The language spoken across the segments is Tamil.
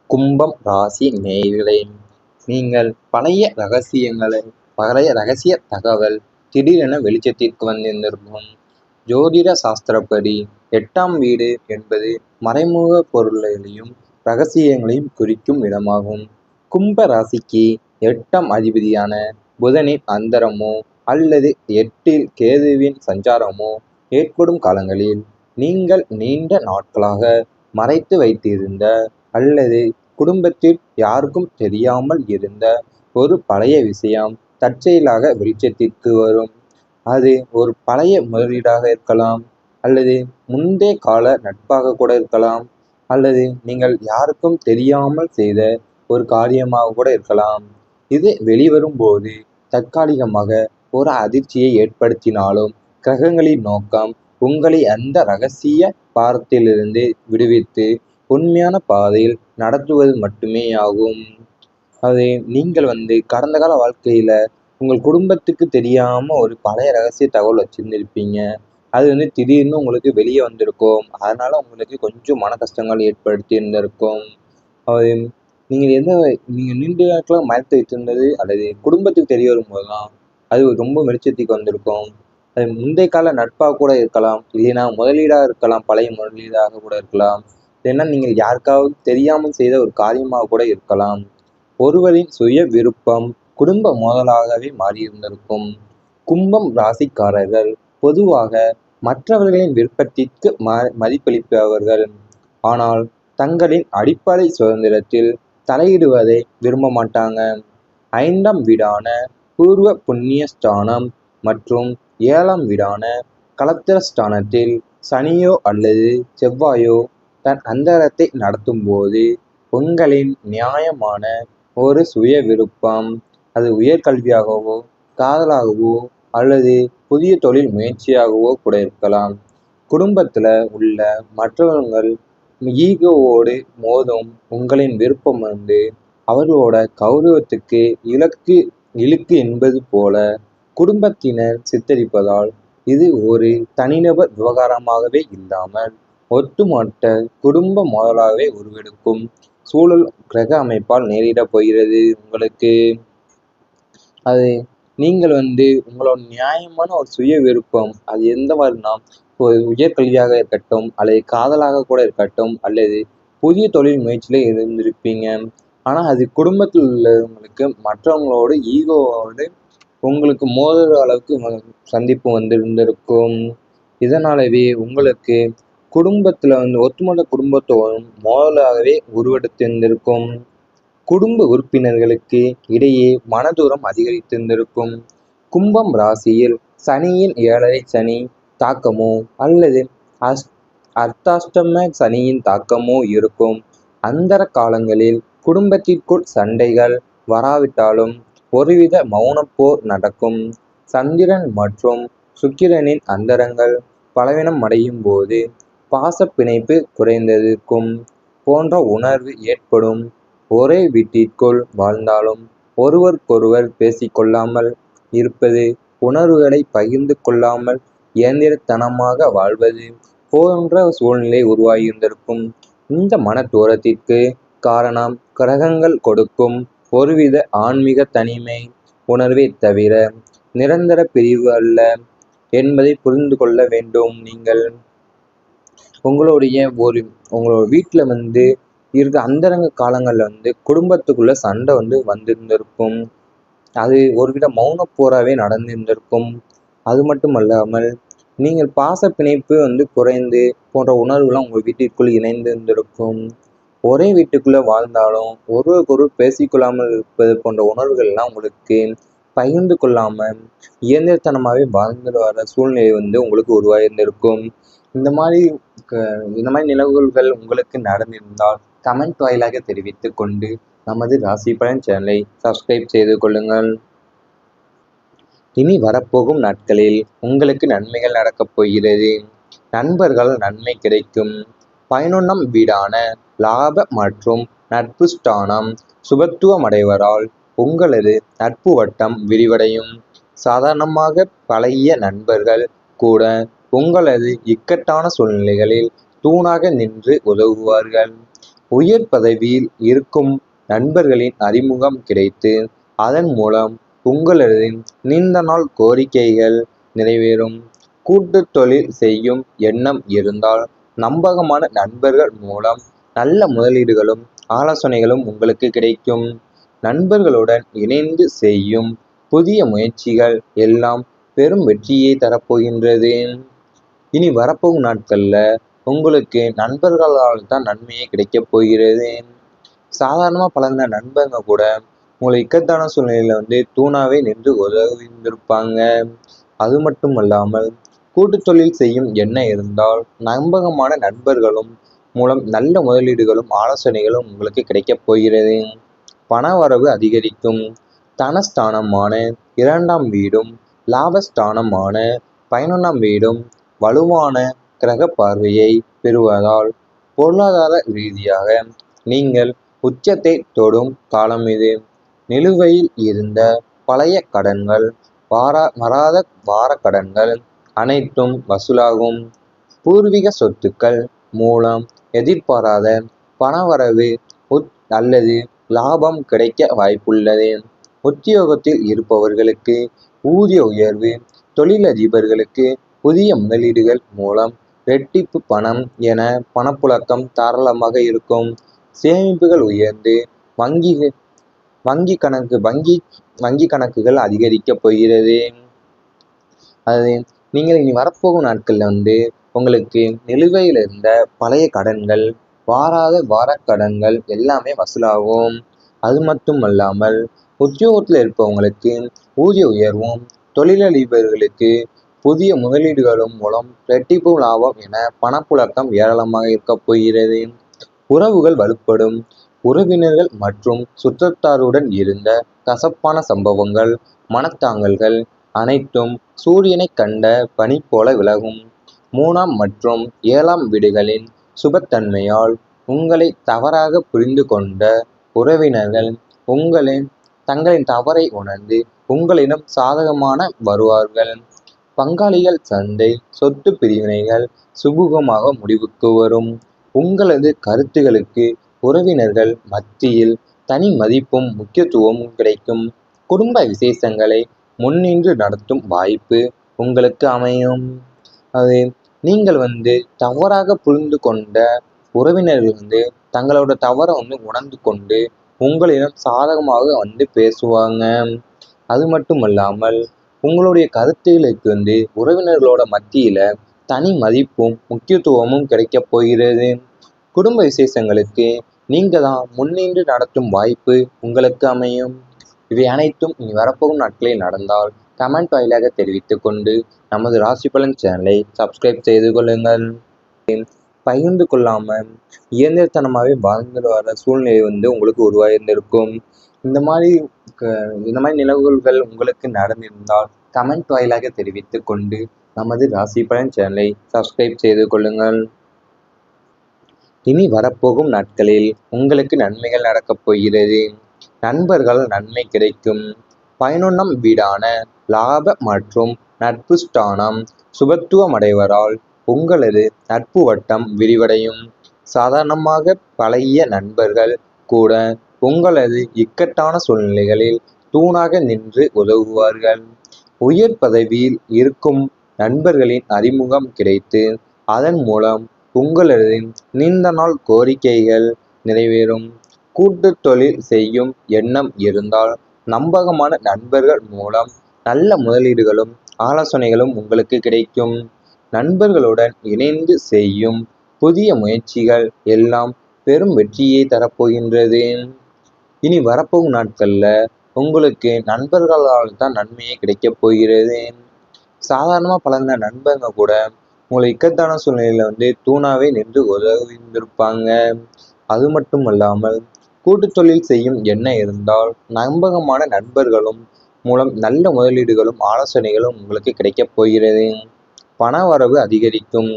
கும்பம் ராசி நேயர்களே, நீங்கள் பழைய ரகசிய தகவல் திடீரென வெளிச்சத்திற்கு வந்திருந்திருக்கும். ஜோதிட சாஸ்திரப்படி 8ஆம் வீடு என்பது மறைமுக பொருள்களையும் ரகசியங்களையும் குறிக்கும் இடமாகும். கும்ப ராசிக்கு 8ஆம் அதிபதியான புதனின் அந்தரமோ அல்லது 8இல் கேதுவின் சஞ்சாரமோ ஏற்படும் காலங்களில் நீங்கள் நீண்ட நாட்களாக மறைத்து வைத்திருந்த அல்லது குடும்பத்தில் யாருக்கும் தெரியாமல் இருந்த ஒரு பழைய விஷயம் தற்செயலாக வெளிச்சத்திற்கு வரும். அது ஒரு பழைய முதலீடாக இருக்கலாம், அல்லது முந்தைய கால நட்பாக கூட இருக்கலாம், அல்லது நீங்கள் யாருக்கும் தெரியாமல் செய்த ஒரு காரியமாக கூட இருக்கலாம். இது வெளிவரும் போது தற்காலிகமாக ஒரு அதிர்ச்சியை ஏற்படுத்தினாலும் கிரகங்களின் நோக்கம் உங்களை அந்த ரகசிய பாரத்திலிருந்து விடுவித்து உண்மையான பாதையில் நடத்துவது மட்டுமே ஆகும். அது நீங்கள் கடந்த கால வாழ்க்கையில உங்கள் குடும்பத்துக்கு தெரியாம ஒரு பழைய ரகசிய தகவல் வச்சிருந்திருப்பீங்க. அது திடீர்னு உங்களுக்கு வெளியே வந்திருக்கும். அதனால உங்களுக்கு கொஞ்சம் மன கஷ்டங்கள் ஏற்படுத்தி இருந்திருக்கும். அது நீங்க நீங்க நீண்ட நாட்களா மறைத்து வைத்திருந்தது அல்லது குடும்பத்துக்கு தெரிய வரும்போது தான் அது ரொம்ப வெளிச்சத்துக்கு வந்திருக்கும். அது முந்தைய கால நட்பாக கூட இருக்கலாம், இல்லைன்னா முதலீடா இருக்கலாம், பழைய முதலீடாக கூட இருக்கலாம், இல்லைன்னா நீங்கள் யாருக்காவது தெரியாமல் செய்த ஒரு காரியமாக கூட இருக்கலாம். ஒருவரின் சுய விருப்பம் குடும்ப மோதலாகவே மாறியிருந்திருக்கும். கும்பம் ராசிக்காரர்கள் பொதுவாக மற்றவர்களின் விருப்பத்திற்கு மதிப்பளிப்பவர்கள். ஆனால் தங்களின் அடிப்படை சுதந்திரத்தில் தலையிடுவதை விரும்ப மாட்டாங்க. 5ஆம் வீடான பூர்வ புண்ணிய ஸ்தானம் மற்றும் 7ஆம் வீடான கலத்திர ஸ்தானத்தில் சனியோ அல்லது செவ்வாயோ தன் அந்தரத்தை நடத்தும் போது உங்களின் நியாயமான ஒரு சுய விருப்பம், அது உயர்கல்வியாகவோ காதலாகவோ அல்லது புதிய தொழில் முயற்சியாகவோ கூட இருக்கலாம், குடும்பத்தில் உள்ள மற்றவர்கள் ஈகோவோடு மோதும் உங்களின் விருப்பம் அவர்களோட கௌரவத்துக்கு இழுக்கு என்பது போல குடும்பத்தினர் சித்தரிப்பதால் இது ஒரு தனிநபர் விவகாரமாகவே இல்லாமல் ஒட்டுமொத்த குடும்ப மோதலாகவே உருவெடுக்கும் சூழல் கிரக அமைப்பால் நேரிடப் போகிறது உங்களுக்கு. அது நீங்கள் உங்களோட நியாயமான ஒரு சுய விருப்பம், அது எந்த மாதிரினா ஒரு உயர்கல்வியாக இருக்கட்டும், அல்லது காதலாக கூட இருக்கட்டும், அல்லது புதிய தொழில் முயற்சியில இருந்திருப்பீங்க. ஆனால் அது குடும்பத்தில் உள்ளவங்களுக்கு மற்றவங்களோட ஈகோவோடு உங்களுக்கு மோதுற அளவுக்கு சந்திப்பு வந்திருந்திருக்கும். இதனாலவே உங்களுக்கு குடும்பத்தில் ஒட்டுமொத்த குடும்பத்தோடும் மோதலாகவே உருவெடுத்திருந்திருக்கும். குடும்ப உறுப்பினர்களுக்கு இடையே மனதூரம் அதிகரித்திருந்திருக்கும். கும்பம் ராசியில் சனியின் 7.5 சனி தாக்கமோ அல்லது அர்த்தாஷ்டம சனியின் தாக்கமோ இருக்கும். அந்தர காலங்களில் குடும்பத்திற்குள் சண்டைகள் வராவிட்டாலும் ஒருவித மௌனப்போர் நடக்கும். சந்திரன் மற்றும் சுக்கிரனின் அந்தரங்கள் பலவீனம் அடையும் போது பாச பிணைப்பு குறைந்திருக்கும் போன்ற உணர்வு ஏற்படும். ஒரே வீட்டிற்குள் வாழ்ந்தாலும் ஒருவருக்கொருவர் பேசிக்கொள்ளாமல் இருப்பது, உணர்வுகளை பகிர்ந்து கொள்ளாமல் இயந்திரத்தனமாக வாழ்வது போன்ற சூழ்நிலை உருவாகியிருந்திருக்கும். இந்த மன தூரத்திற்கு காரணம் கிரகங்கள் கொடுக்கும் ஒருவித ஆன்மீக தனிமை உணர்வை தவிர நிரந்தர பிரிவு அல்ல என்பதை புரிந்து கொள்ள வேண்டும். நீங்கள் உங்களோட வீட்டில் இருக்க அந்தரங்க காலங்களில் குடும்பத்துக்குள்ள சண்டை வந்திருந்திருக்கும். அது ஒருவித மௌன போராவே நடந்திருந்திருக்கும். அது மட்டும் அல்லாமல் நீங்கள் பாச பிணைப்பு குறைந்து போன்ற உணர்வுலாம் உங்கள் வீட்டிற்குள் இணைந்திருந்திருக்கும். ஒரே வீட்டுக்குள்ள வாழ்ந்தாலும் ஒருவருக்கொருவர் பேசிக்கொள்ளாமல் இருப்பது போன்ற உணர்வுகள்லாம் உங்களுக்கு பகிர்ந்து கொள்ளாமல் இயந்திரத்தனமாகவே வாழ்ந்து வர சூழ்நிலை உங்களுக்கு உருவாகியிருந்திருக்கும். இந்த மாதிரி நிகழ்வுகள் உங்களுக்கு நடந்திருந்தால் கமெண்ட் வாயிலாக தெரிவித்துக் கொண்டு நமது ராசி பலன் சேனலை சப்ஸ்கிரைப் செய்து கொள்ளுங்கள். இனி வரப்போகும் நாட்களில் உங்களுக்கு நன்மைகள் நடக்கப் போகிறது. நண்பர்கள் நன்மை கிடைக்கும். 11ஆம் வீடான லாப மற்றும் நட்பு ஸ்தானம் சுபத்துவமடைவதால் உங்களது நட்பு வட்டம் விரிவடையும். சாதாரணமாக பழகிய நண்பர்கள் கூட உங்களது இக்கட்டான சூழ்நிலைகளில் தூணாக நின்று உதவுவார்கள். உயர் பதவியில் இருக்கும் நண்பர்களின் அறிமுகம் கிடைத்து அதன் மூலம் உங்களது நீண்ட நாள் கோரிக்கைகள் நிறைவேறும். கூட்டு தொழில் செய்யும் எண்ணம் இருந்தால் நம்பகமான நண்பர்கள் மூலம் நல்ல முதலீடுகளும் ஆலோசனைகளும் உங்களுக்கு கிடைக்கும். நண்பர்களுடன் இணைந்து செய்யும் புதிய முயற்சிகள் எல்லாம் பெரும் வெற்றியை தரப்போகின்றது. இனி வரப்போகும் நாட்கள்ல உங்களுக்கு நண்பர்களால் தான் நன்மையே கிடைக்கப் போகிறது. சாதாரணமா பழகின நண்பங்க கூட உங்களை இக்கட்டான சூழ்நிலையில தூணாவே நின்று உதவியிருந்திருப்பாங்க. அது மட்டும் அல்லாமல் கூட்டு தொழில் செய்யும் எண்ணம் இருந்தால் நம்பகமான நண்பர்களும் மூலம் நல்ல முதலீடுகளும் ஆலோசனைகளும் உங்களுக்கு கிடைக்கப் போகிறது. பணவரவு அதிகரிக்கும். தனஸ்தானமான 2ஆம் வீடும் லாபஸ்தானமான 11ஆம் வீடும் வலுவான கிரக பார்வையை பெறுவதால் பொருளாதார ரீதியாக நீங்கள் உச்சத்தை தொடும் காலம் இது. நிலுவையில் இருந்த பழைய கடன்கள், வராத வார கடன்கள் அனைத்தும் வசூலாகும். பூர்வீக சொத்துக்கள் மூலம் எதிர்பாராத பணவரவு அல்லது லாபம் கிடைக்க வாய்ப்புள்ளது. உத்தியோகத்தில் இருப்பவர்களுக்கு ஊதிய உயர்வு, தொழிலதிபர்களுக்கு புதிய முதலீடுகள் மூலம் இரட்டிப்பு பணம் என பணப்புழக்கம் தாராளமாக இருக்கும். சேமிப்புகள் உயர்ந்து வங்கி வங்கி கணக்கு வங்கி வங்கி கணக்குகள் அதிகரிக்கப் போகிறது. அது நீங்கள் இனி வரப்போகும் நாட்கள்ல உங்களுக்கு நிலுவையில் இருந்த பழைய கடன்கள், வாராத வார கடன்கள் எல்லாமே வசூலாகும். அது மட்டும் அல்லாமல் உத்தியோகத்தில் இருப்பவங்களுக்கு ஊதிய உயர்வும், தொழிலதிபர்களுக்கு புதிய முதலீடுகளும் மூலம் இரட்டிப்பு லாபம் என பணப்புழக்கம் ஏராளமாக இருக்கப் போகிறது. உறவுகள் வலுப்படும். உறவினர்கள் மற்றும் சுற்றத்தாருடன் இருந்த கசப்பான சம்பவங்கள், மனத்தாங்கல்கள் அனைத்தும் சூரியனை கண்ட பனி போல விலகும். 3ஆம் மற்றும் 7ஆம் வீடுகளின் சுபத்தன்மையால் உங்களை தவறாக புரிந்து கொண்ட உறவினர்கள் தங்களின் தவறை உணர்ந்து உங்களிடம் சாதகமான வருவார்கள். பங்காளிகள் சண்டை, சொத்து பிரிவினைகள் சுமூகமாக முடிவுக்கு வரும். உங்களது கருத்துகளுக்கு உறவினர்கள் மத்தியில் தனி மதிப்பும் முக்கியத்துவமும் கிடைக்கும். குடும்ப விசேஷங்களை முன்னின்று நடத்தும் வாய்ப்பு உங்களுக்கு அமையும். அது நீங்கள் தவறாக புரிந்து கொண்ட உறவினர்கள் தங்களோட தவறை உணர்ந்து கொண்டு உங்களிடம் சாதகமாக பேசுவாங்க. அது மட்டும் அல்லாமல் உங்களுடைய கருத்துகளுக்கு உறவினர்களோட மத்தியில தனி மதிப்பும் முக்கியத்துவமும் கிடைக்கப் போகிறது. குடும்ப விசேஷங்களுக்கு நீங்க தான் முன்னின்று நடத்தும் வாய்ப்பு உங்களுக்கு அமையும். இவை அனைத்தும் இனி வரப்போகும் நாட்களில் நடந்தால் கமெண்ட் வாயிலாக தெரிவித்துக் கொண்டு நமது ராசி பலன் சேனலை சப்ஸ்கிரைப் செய்து கொள்ளுங்கள். பகிர்ந்து கொள்ளாம இயந்திரத்தனமாகவே வாழ்ந்து வர சூழ்நிலை உங்களுக்கு உருவாயிருந்திருக்கும். இந்த மாதிரி நிகழ்வுகள் உங்களுக்கு நடந்திருந்தால் கமெண்ட் வாயிலாக தெரிவித்துக் கொண்டு நமது ராசி பலன் சேனலை சப்ஸ்கிரைப் செய்து கொள்ளுங்கள். இனி வரப்போகும் நாட்களில் உங்களுக்கு நன்மைகள் நடக்கப் போகிறது. நண்பர்கள் நன்மை கிடைக்கும். 11ஆம் வீடான லாப மற்றும் நட்பு ஸ்தானம் சுபத்துவமடைவதால் உங்களது நட்பு வட்டம் விரிவடையும். சாதாரணமாக பழகிய நண்பர்கள் கூட உங்களது இக்கட்டான சூழ்நிலைகளில் தூணாக நின்று உதவுவார்கள். உயர் பதவியில் இருக்கும் நண்பர்களின் அறிமுகம் கிடைத்து அதன் மூலம் உங்களது நீண்ட நாள் கோரிக்கைகள் நிறைவேறும். கூட்டு தொழில் செய்யும் எண்ணம் இருந்தால் நம்பகமான நண்பர்கள் மூலம் நல்ல முதலீடுகளும் ஆலோசனைகளும் உங்களுக்கு கிடைக்கும். நண்பர்களுடன் இணைந்து செய்யும் புதிய முயற்சிகள் எல்லாம் பெரும் வெற்றியை தரப்போகின்றது. இனி வரப்போகும் நாட்கள்ல உங்களுக்கு நண்பர்களால் தான் நன்மையே கிடைக்கப் போகிறது. சாதாரணமா பழகின நண்பங்க கூட உங்களை இக்கட்டான சூழ்நிலையில தூணாவே நின்று உதவியிருந்திருப்பாங்க. அது மட்டும் அல்லாமல் கூட்டு தொழில் செய்யும் எண்ணம் இருந்தால் நம்பகமான நண்பர்களும் மூலம் நல்ல முதலீடுகளும் ஆலோசனைகளும் உங்களுக்கு கிடைக்கப் போகிறது. பணவரவு அதிகரிக்கும்.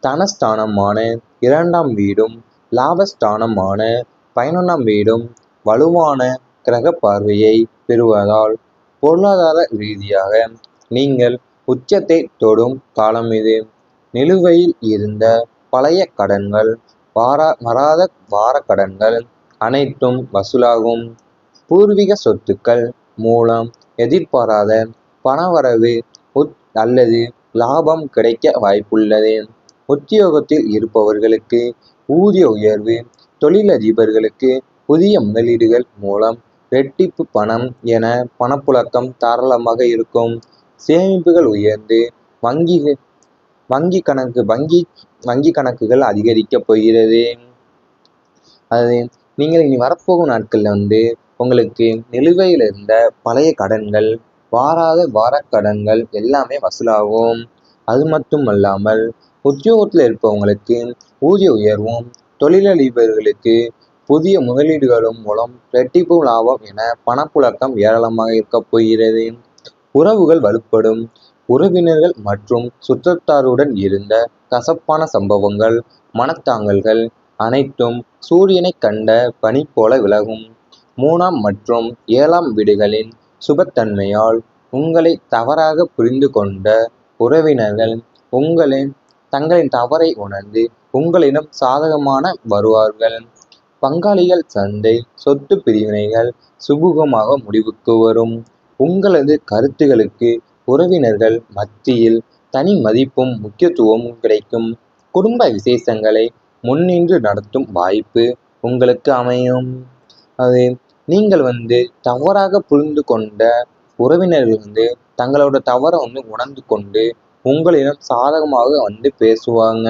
தனஸ்தானமான 2ஆம் வீடும் லாபஸ்தானமான 11ஆம் வீடும் வலுவான கிரக பார்வையை பெறுவதால் பொருளாதார ரீதியாக நீங்கள் உச்சத்தை தொடும் காலம் இது. நிலுவையில் இருந்த பழைய கடன்கள், வராத வார கடன்கள் அனைத்தும் வசூலாகும். பூர்வீக சொத்துக்கள் மூலம் எதிர்பாராத பணவரவு அல்லது லாபம் கிடைக்க வாய்ப்புள்ளது. உத்தியோகத்தில் இருப்பவர்களுக்கு ஊதிய உயர்வு, தொழிலதிபர்களுக்கு புதிய முதலீடுகள் மூலம் ரெட்டிப்பு பணம் என பணப்புழக்கம் தாராளமாக இருக்கும். சேமிப்புகள் உயர்ந்து வங்கி வங்கி கணக்கு வங்கி வங்கி கணக்குகள் அதிகரிக்கப் போகிறது. அது நீங்கள் இனி வரப்போகும் நாட்களில் உங்களுக்கு நிலுவையில் இருந்த பழைய கடன்கள், வார கடன்கள் எல்லாமே வசூலாகும். அது மட்டும் அல்லாமல் உத்தியோகத்தில் இருப்பவங்களுக்கு ஊதிய உயர்வும், தொழிலதிபர்களுக்கு புதிய முதலீடுகளும் மூலம் இரட்டிப்பு லாபம் என பணப்புழக்கம் ஏராளமாக இருக்கப் போகிறது. உறவுகள் வலுப்படும். உறவினர்கள் மற்றும் சுற்றத்தாருடன் இருந்த கசப்பான சம்பவங்கள், மனத்தாங்கல்கள் அனைத்தும் சூரியனை கண்ட பனி போல விலகும். 3ஆம் மற்றும் 7ஆம் வீடுகளின் சுபத்தன்மையால் உங்களை தவறாக புரிந்து கொண்ட உறவினர்கள் தங்களின் தவறை உணர்ந்து உங்களிடம் சாதகமான வருவார்கள். பங்காளிகள் சண்டை, சொத்து பிரிவினைகள் சுமூகமாக முடிவுக்கு வரும். உங்களது கருத்துகளுக்கு உறவினர்கள் மத்தியில் தனி மதிப்பும் முக்கியத்துவமும் கிடைக்கும். குடும்ப விசேஷங்களை முன்னின்று நடத்தும் வாய்ப்பு உங்களுக்கு அமையும். அது நீங்கள் தவறாக புரிந்து கொண்ட உறவினர்கள் தங்களோட தவறை உணர்ந்து கொண்டு உங்களிடம் சாதகமாக பேசுவாங்க.